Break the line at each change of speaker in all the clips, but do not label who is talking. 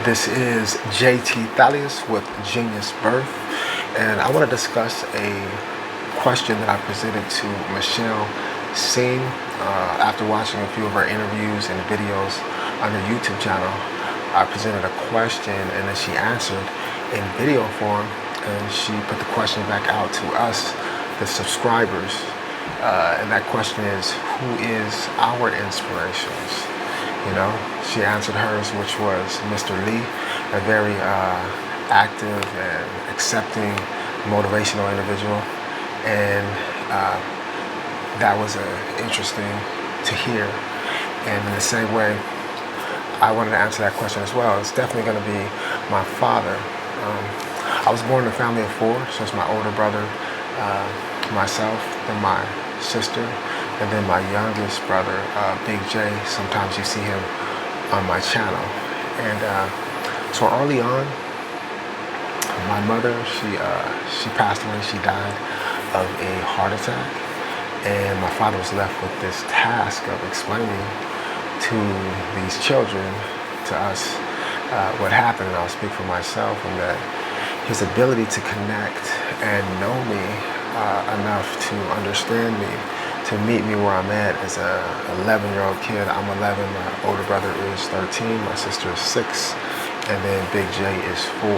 This is JT Thalius with Genius Birth, and I want to discuss a question that I presented to Michelle Singh after watching a few of her interviews and videos on her YouTube channel. I presented a question and then she answered in video form, and she put the question back out to us, the subscribers. And that question is, who is our inspirations? You know, she answered hers, which was Mr. Lee, a very active and accepting, motivational individual. And that was interesting to hear. And in the same way, I wanted to answer that question as well. It's definitely going to be my father. I was born in a family of four, so it's my older brother, myself, then my sister, and then my youngest brother, Big J. Sometimes you see him on my channel. And so early on, my mother, she passed away. She died of a heart attack, and my father was left with this task of explaining to these children, to us, what happened. And I'll speak for myself, and that his ability to connect and know me enough to understand me, to meet me where I'm at as a 11-year-old kid. I'm 11, my older brother is 13, my sister is 6, and then Big J is 4.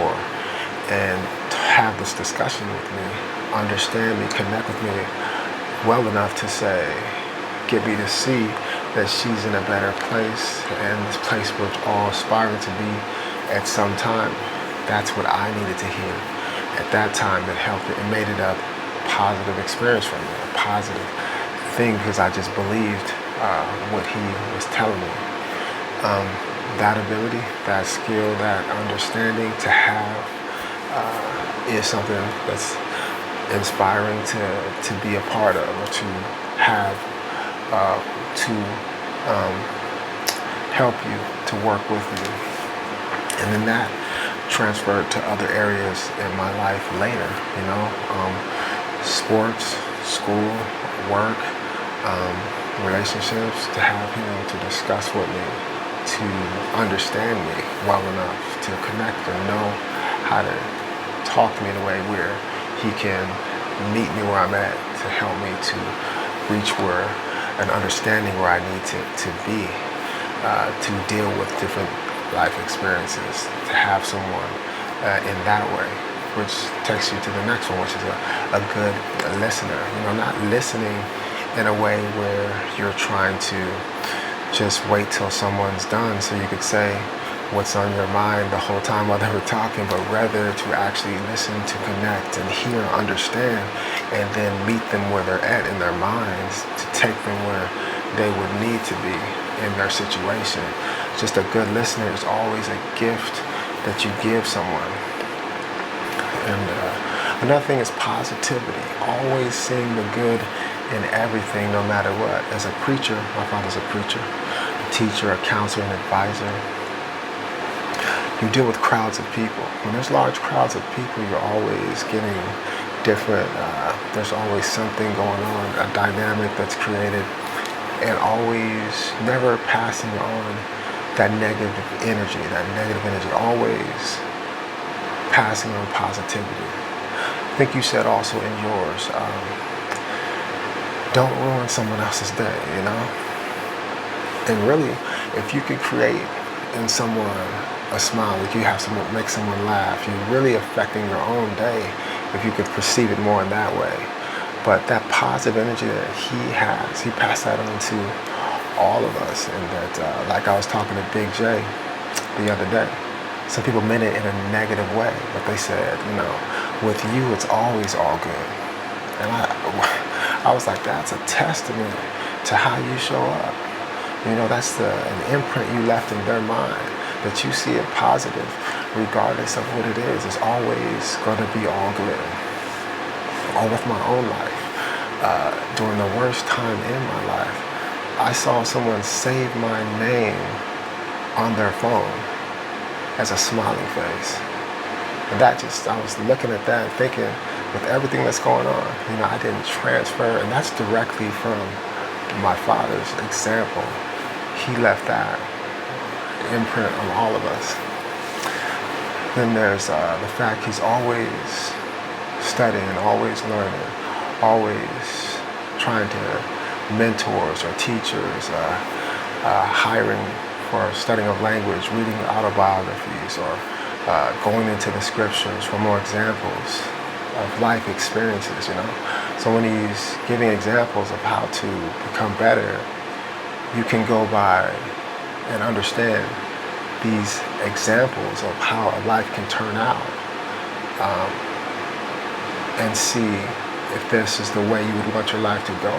And to have this discussion with me, understand me, connect with me well enough to say, get me to see that she's in a better place, and this place we're all aspiring to be at some time. That's what I needed to hear. At that time, it helped, it made it a positive experience for me, a positive thing, because I just believed what he was telling me. That ability, that skill, that understanding to have is something that's inspiring to be a part of, or to have, to help you, to work with you. And then that transferred to other areas in my life later, you know, sports, school, work, relationships, to have him to discuss with me, to understand me well enough to connect and know how to talk to me in a way where he can meet me where I'm at, to help me to reach where an understanding where I need to be, to deal with different life experiences, to have someone in that way, which takes you to the next one, which is a good listener. You know, not listening in a way where you're trying to just wait till someone's done so you could say what's on your mind the whole time while they were talking, but rather to actually listen, to connect and hear, understand, and then meet them where they're at in their minds, to take them where they would need to be in their situation. Just a good listener is always a gift that you give someone. And another thing is positivity, always seeing the good in everything, no matter what. As a preacher, my father's a preacher, a teacher, a counselor, an advisor. You deal with crowds of people. When there's large crowds of people, you're always getting different, there's always something going on, a dynamic that's created, and always never passing on that negative energy, always passing on positivity. I think you said also in yours, don't ruin someone else's day, you know? And really, if you could create in someone a smile, like you have someone, make someone laugh, you're really affecting your own day if you could perceive it more in that way. But that positive energy that he has, he passed that on to all of us. And that, like I was talking to Big J the other day, some people meant it in a negative way, but they said, you know, with you, it's always all good. And I was like, that's a testament to how you show up. You know, that's an imprint you left in their mind, that you see it positive, regardless of what it is. It's always going to be all good. Or with my own life, during the worst time in my life, I saw someone save my name on their phone as a smiling face. And that just, I was looking at that and thinking, with everything that's going on, you know, I didn't transfer, and that's directly from my father's example. He left that imprint on all of us. Then there's the fact he's always studying, always learning, always trying to mentors or teachers, hiring for studying of language, reading autobiographies, or going into the scriptures for more examples of life experiences, So when he's giving examples of how to become better, you can go by and understand these examples of how a life can turn out, and see if this is the way you would want your life to go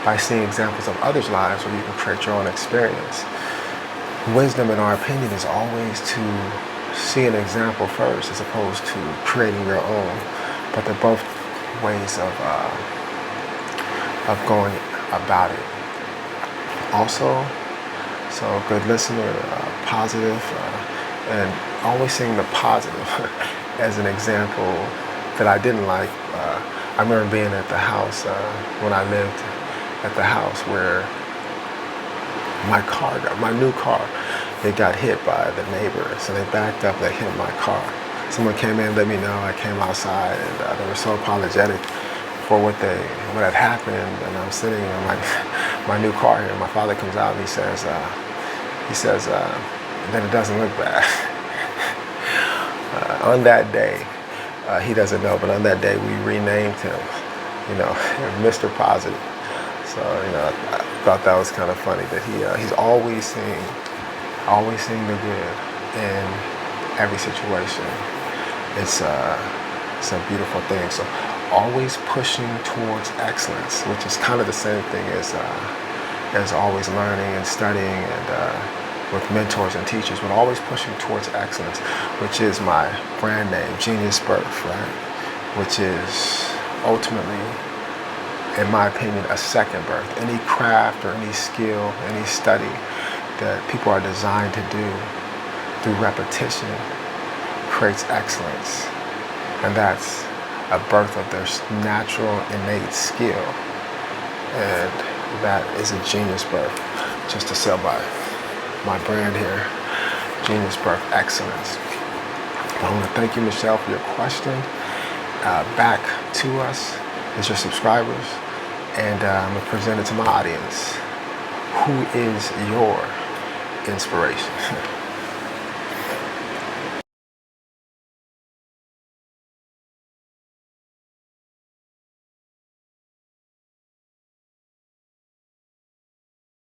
by seeing examples of others' lives, or you can create your own experience. Wisdom, in our opinion, is always to see an example first as opposed to creating your own. But they're both ways of going about it. Also, so good listener, positive, and always seeing the positive as an example that I didn't like. I remember being at the house when I lived at the house where my new car, it got hit by the neighbors. So they backed up, they hit my car. Someone came in, let me know. I came outside, and they were so apologetic for what had happened. And I'm sitting in my new car here. My father comes out and he says that it doesn't look bad. On that day, he doesn't know, but on that day we renamed him, Mr. Positive. So I thought that was kind of funny that he's always seeing the good in every situation. It's a beautiful thing. So always pushing towards excellence, which is kind of the same thing as always learning and studying and with mentors and teachers, but always pushing towards excellence, which is my brand name, Genius Birth, right? Which is ultimately, in my opinion, a second birth. Any craft or any skill, any study that people are designed to do through repetition creates excellence. And that's a birth of their natural, innate skill. And that is a genius birth, just to sell by my brand here, Genius Birth Excellence. I want to thank you, Michelle, for your question. Back to us as your subscribers, and I'm going to present it to my audience. Who is your inspiration?